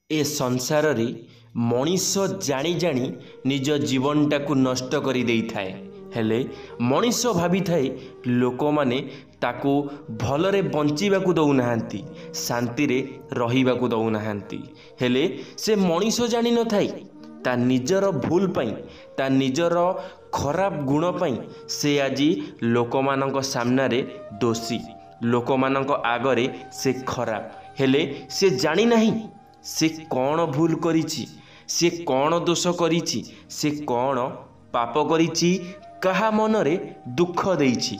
ए संसार रे मनीष जानी जानी निज जीवनटा को नष्ट कर दे थाए। हेले मनीष भावी थाए लोक माने ताकू भलरे बंचिबा को दौना शांति रे रहिबा को दौना। हेले से मनीष जानी न थाई ता निजर भूल पाई ता निजर खराब गुण पाई से आजी लोकमानंक सामना रे दोषी, लोकमानंक आगरे से खराब। हेले से जानी नहीं से कौन भूल करिछि, से कौन दोष करिछि, से कौन पाप करिछि, कहा मनरे दुख देइछि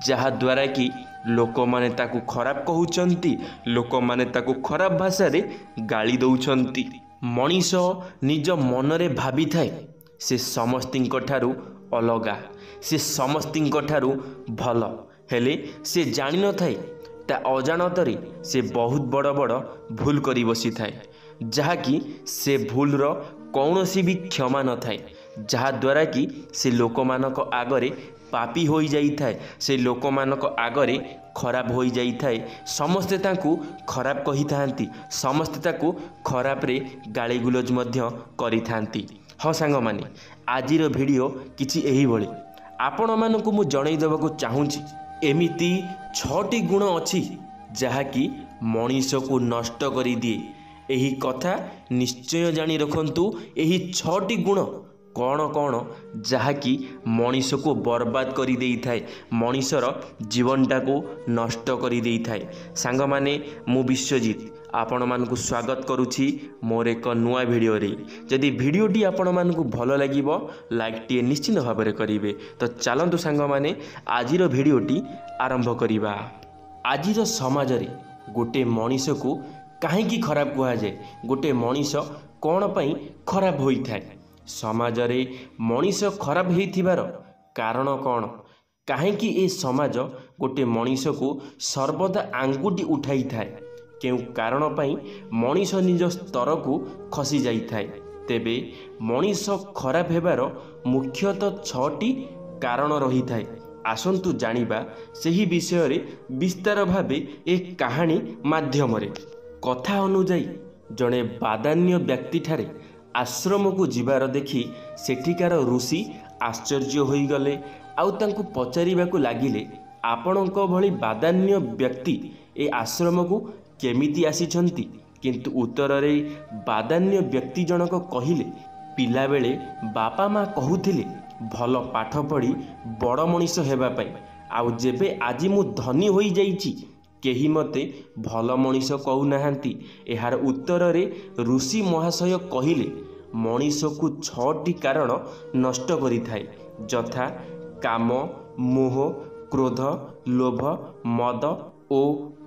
जहा द्वारा कि लोक माने ताकू खराब कहउचंती, लोक माने ताकू खराब भाषा रे गाली दउचंती। मनीष निज मनरे भाबी थाए से समस्तिंक ठारू अलगा, से समस्तिंक ठारू भल। हेले से जानि न थाए ता अजाणतरे से बहुत बड़ बड़ भूल करी बसी थाए जहाँकि से भूलर कौनसी भी क्षमा न थाए, जहा द्वारा कि से लोकमानक आगरे पापी होई जाई थाए, से लोकमानक आगरे खराब होई जाई थाए। समस्ते ताकू खराब कही थांती, समस्ते ताकू खराब रे गाली गुलज मध्य करी थांती। हाँ सांग माने आजिर वीडियो किछि एही भली आपण मानकू मु जणै देबाकू चाहूँची। एमिति 6टी गुण अछि जहाँकि मनीष को नष्ट करी दिए। एही कथा निश्चय जानी रखंतु। एही 6टी गुण कौन कौन जहाँकि मनीष को बर्बाद करी देई थाए, मनीषर जीवनटा को नष्ट करी देई थाए। सांग माने मु विश्वजीत आपण मानकु स्वागत करुछि मोर एक नुआ वीडियो रे। जदि वीडियोटी आपण मानकु भल लागिबो लाइक टी निश्चित भाव में करिवे। तो चलंतु सांग माने आजिर वीडियोटी आरंभ करिबा। आजिर समाज रे गोटे मनीष को काहेकि खराब कहा जाए, गोटे मनीष कौन पाई खराब होई थाए, समाज रे मनीष खराब होइथिबार कारण कौन, काहेकि ए समाज गोटे मनीष को सर्वदा आंगुठी उठाई थाए, केउ कारण पाई मनीष निज स्तर को खसी जाई थाए। तेबे मनीष खराब हेबार मुख्यतः 6टी कारण रही थाए। आसंतु जानिबा सही विषय रे विस्तार भावे एक कहानी माध्यम रे। कथा अनुजाई जड़े बादान्य व्यक्ति ठारे आश्रम को जीवार देखी सेठिकार ऋषि आश्चर्य होई गले। आउ तांकु पचारिबाकु लागिले आपणक भली बादान्य व्यक्ति ए आश्रम को केमिति आसीछंती। किंतु उत्तर रे बादान्य व्यक्ति जनक कहिले पिला बेले बापा माँ कहूथिले भल पाठ पढ़ी बड़ मनीष हेबा पई, आउ जेबे आजि मु धनी होई जाईची केही मते भल मनीष कहू नाहांती। एहार उत्तर रे ऋषि महाशय कहिले मनीष को 6टी कारण नष्ट करी थाए, यथा काम, मोह, क्रोध, लोभ, मद ओ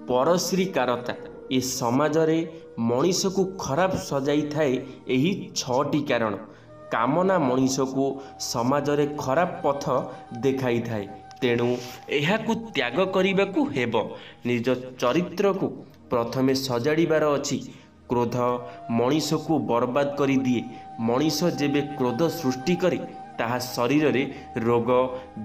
परश्रीकारता। ए समाज रे मनीष को खराब सजाई थाए एही 6टी कारण। कामना मनीष को समाज रे खराब पथ देखाई थाए, तेणु एहाकू त्याग करिबाकू हेबो। निज चरित्र को प्रथमे सजाड़ीबार अछि। क्रोध मनीष को बर्बाद करी दिए। मनीष जेबे क्रोध सृष्टि करे ताहा शरीर रे रोग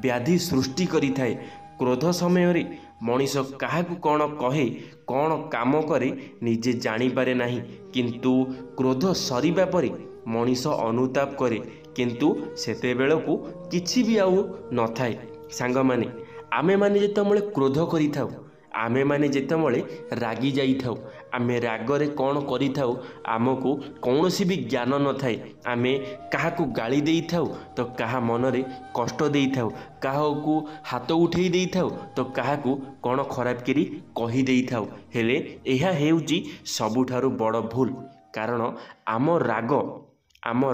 व्याधि सृष्टि करी थाए। क्रोध समय रे मनीष काहाकू कौन कहे, कौन काम करे निजे जानी पारे नाही, किंतु क्रोध सरीबा परे मनीष अनुताप करे, किंतु सेते बेलकू किछि भी आउ न थाए। सांग माने आमे माने जेतमळे क्रोध करि थाउ, आमे माने जेतमळे रागी जाई थाउ, आमे रागरे कौन करि थाउ आमको कौनसी भी ज्ञान न थाए। आमे काहाकू गाली देई थाउ तो काहा मनरे कष्ट देई थाउ, काहाकू हाथ उठेई देई थाउ तो काहाकू कौन खराब करी कहि देई थाउ। हेले एहा हेउची सबुठारु बड़ भूल, कारण आम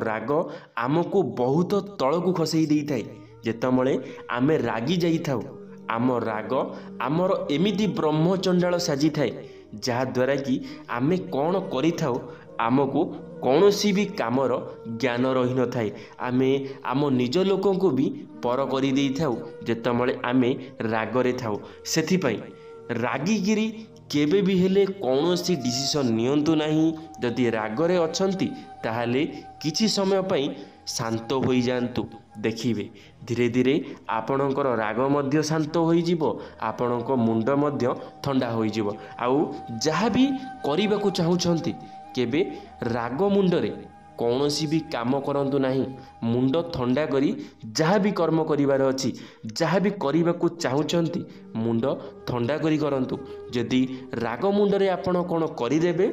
राग आमको बहुत तळकू खसेई देई थाए। जेतमळे आमे रागी जाई थाउ आम राग आमर एमिति ब्रह्मचंडाल साजी थाए जहा द्वारा कि आमे कौन करि थाउ आमको कौनसी भी कामर ज्ञान रही न थाए। आमे आम निज लोकों को भी पर करि देई थाउ जेतमळे आमे रागरे थाउ। सेथिपई रागिगिरी केबे भी हेले कौनसी डिसीजन नियंतु नाही। जदि रागरे अछंती ताहाले किछि समय पई शांत होई जांतु, देखिबे धीरे धीरे आपणकर राग मध्य शांत होई जिवो, आपणक मुंड मध्य ठंडा होई जिवो। आउ जहाँ भी करबाकू चाहूछंती केबे राग मुंडरे कौनसी भी काम करंतु नहीं। मुंड ठंडा करी जहाँ भी कर्म करिवार अछि, जहाँ भी करने को चाहूँचंती मुंड ठंडा करी करंतु। जदि राग मुंडरे आपण कौन करिदेबे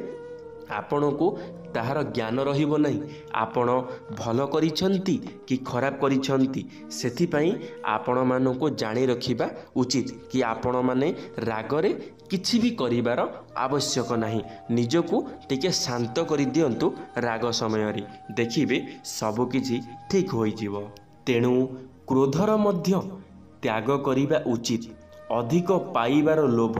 आपण को ताहार ज्ञान रहिबो नहीं। आपण भल करिछंती कि खराब करिछंती सेथिपाई आपण मानको जानि रखिबा उचित कि आपण माने रागरे किछि भी करिवार आवश्यक नहीं। निजको टिके शांत करि दियंतु राग समय रे, देखिबे सब किछि ठीक होई जिवो। तेणु क्रोधर मध्य त्याग करिबा उचित। अधिक पाइबार लोभ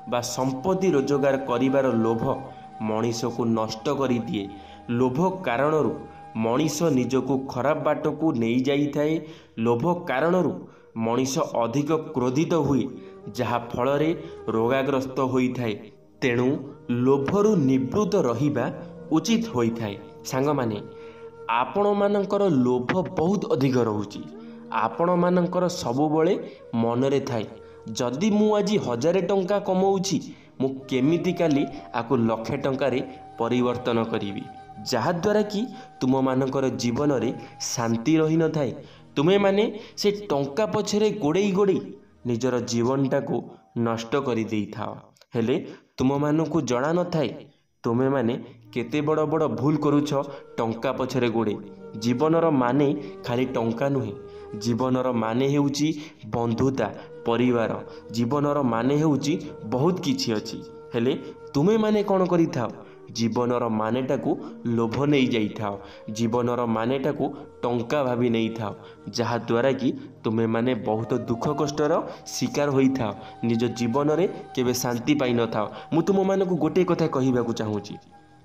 बा संपत्ति रोजगार करिबार लोभ मनीष को नष्ट करि दिए। लोभ कारणरू मनीष निजको खराब बाट को नहीं जाई थाए। लोभ कारणरू मनीष अधिक क्रोधित हुए, जहा फल रे रोगाग्रस्त होई थाए। तेणु लोभरू निवृत्त रहिबा उचित होई थाए। सांग माने आपण मानकर लोभ बहुत अधिक रहुची। आपण मानकर सबुबले मनरे थाए जदि मु आज 1000 टंका कमाउछि मु केमिति काली आकु लक्षे टंकारे परिवर्तन करिवि, जहाद्वारा कि तुम मानकर जीवन रे शांति रही न थाए। तुमे माने से टंका पछरे गोड़े गोड़े निजर जीवनटा को नष्ट करि देई थाओ। हेले तुम मानकु जणा न थाए तुमे माने केते बड़ बड़ भूल करूछ टंका पछरे गोड़े। जीवनर माने खाली टंका नुहे। जीवनर माने हेउची बंधुता, परिवार। जीवनर माने हेउची बहुत किछि अछि। हेले तुमे माने कौन करि थाओ? जीवनर मानेटा को लोभ नहीं जाई थाओ। जीवनर मानेटा को टंका भाभी नहीं थाओ, जहा द्वारा कि तुमे माने बहुत दुख कष्टर शिकार होई थाओ। निज जीवन रे केबे शांति पाई न थाओ। मु तुम मानकु गोटे कथा कहिबाकु चाहूची,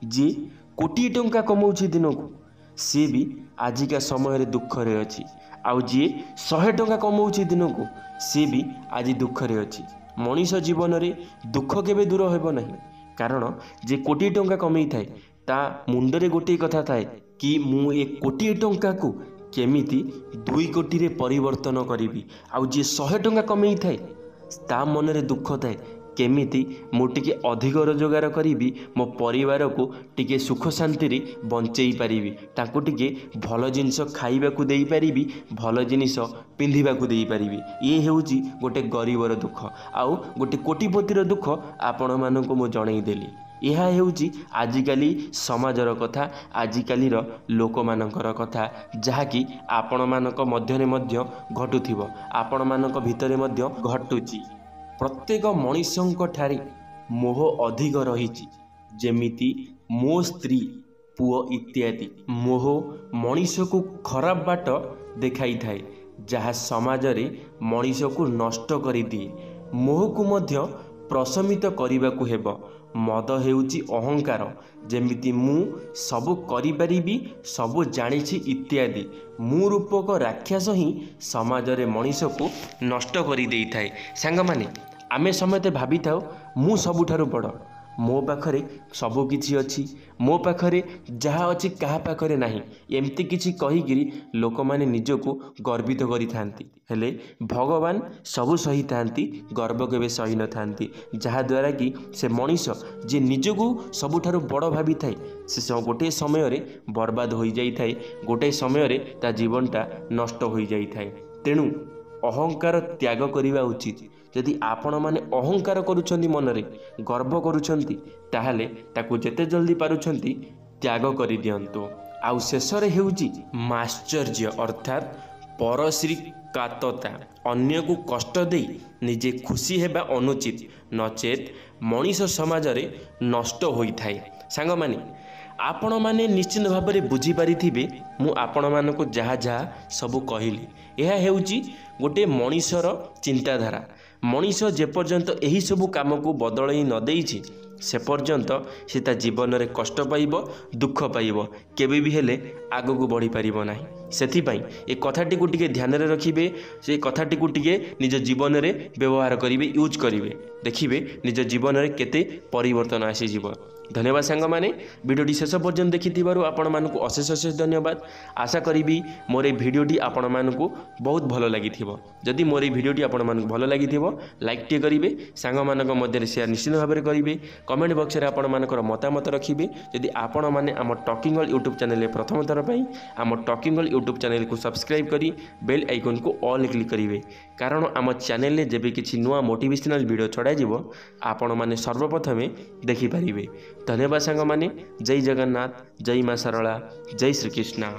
जे कोटी टंका कमाउछि दिनकु सी भी आजिका समय रे दुख रे अछि। आउ जी 100 टंका कमाउछि दिनकु सी भी आज दुख रे अछि। मनीष जीवन रे दुख केबे दूर हेबो नहीं, कारण जे कोटी टंका कमाई थाए ता मुंडरे गोटे कथा थाए कि मु ए कोटी टंका को केमिति 2 कोटी रे परिवर्तन करिवि। आउ जे 100 टंका कमाई थाए ता मन रे दुख थाए केमिति मु टिके अधिक रोजगार करिवि, मो परिवार को टिके सुख शांति रे बंचेई पारिवि, ताको टिके भल जिनिस खाइबाकू देई पारिवि, भल जिनिस पिंधिबाकू देई पारिवि। ये हेउची गोटे गरीबर दुख। आउ गोटे कोटिपतिर दुख आपण मानकु मु जणेई देली। यह हेउची आजिकाली समाजर कथा, आजिकालीर लोक मानकर कथा, जहाँकि आपण मानक मध्यरे मध्य घटुथिबो, आपण मानक भितरे मध्य घटुची। प्रत्येक मनीषंक ठारे मोह अधिक रहिछि, जेमिति मो स्त्री पुओ इत्यादि। मोह मनीष को खराब बाट देखाई थाए, जहाँ समाज रे मनीष को नष्ट करि दिए। मोह को मध्य प्रशमित करिबाकू हेबो। मद हेउची अहंकार, जेमिति मु सबु करि परिबि, सबु जानिछि इत्यादि। मु रूपक राक्षस ही समाज रे मनीष को नष्ट करि देई थाए। सांग माने आमे समते भाभी थाओ मु सबुठारु बड़, मो पाखरे सबु किछि अछि, मो पाखरे जहा अछि काहा पाखरे नाही, एमती किछि कहिगिरी लोक माने निजको गर्वित करि थांती। हेले भगवान सबु सही थांती, गर्व केबे सही न थांती, जहा द्वारा कि से मनीष जे निजको सबुठारु बड़ भाभी थाए से गोटे समय रे बर्बाद होई जाई थाए, गोटे समय रे ता जीवनटा नष्ट होई जाई थाए। तेणु अहंकार त्याग करिबा उचित। यदि आपण माने अहंकार करूछंती, मनरे गर्व करूछंती, ताहाले ताकू जेते जल्दी पारुछंती त्याग करि दियंतो। आउ शेषरे हेउची माश्चर्य, अर्थात परश्रीकातता। अन्य को कष्ट दे निजे खुशी हेबा अनुचित, नचेत मनीष समाज रे नष्ट होई थाए। सांग माने आपण माने निश्चित भाव में बुझी पारिथिबे मु आपण मानकु जहा जहा सबु कहिली। यह हेउची गोटे मनीषर चिंताधारा। मनीष जेपर्यंत यही सबु काम को बदलई न देइछि से पर्यंत से ता जीवन रे कष्ट पाइब, दुख पाइब, केबे भी हेले आगो को बढ़ी पारिब नाही। सेथिपाई ए कथाटी को टिके ध्यान रे रखिबे, से कथाटी को टिके निज जीवन रे व्यवहार करिवे, यूज करिवे, देखिबे निज जीवन रे केते परिवर्तन आसी जीव। धन्यवाद सांग माने, वीडियोटी शेष पर्यंत देखिथिबारु आपण मानकु अशेष अशेष धन्यवाद। आशा करिबी मोर ए वीडियोटी आपण मानकु बहुत भलो लागिथिबो। जदि मोर ए वीडियोटी आपण मानकु भलो लागिथिबो लाइक टे करिवे, सांग मानक मध्य शेयर निश्चित भाव में करिवे, कमेंट बॉक्स रे आपण मानकर मतामत रखिबे। जदि आपण माने आम टॉकिंग वर्ल्ड यूट्यूब चैनल प्रथम थर पई आम टॉकिंग वर्ल्ड यूट्यूब चैनल को सब्सक्राइब करी बेल आइकन को ऑल क्लिक करिवे, कारण आम चैनल रे जेबे किछि नुआ मोटिवेशनल वीडियो छड़ा जिवो आपण माने सर्वप्रथमे देखि परिबे। धन्यवाद सांग माने। जय जगन्नाथ, जय मां सरला, जय श्री कृष्ण।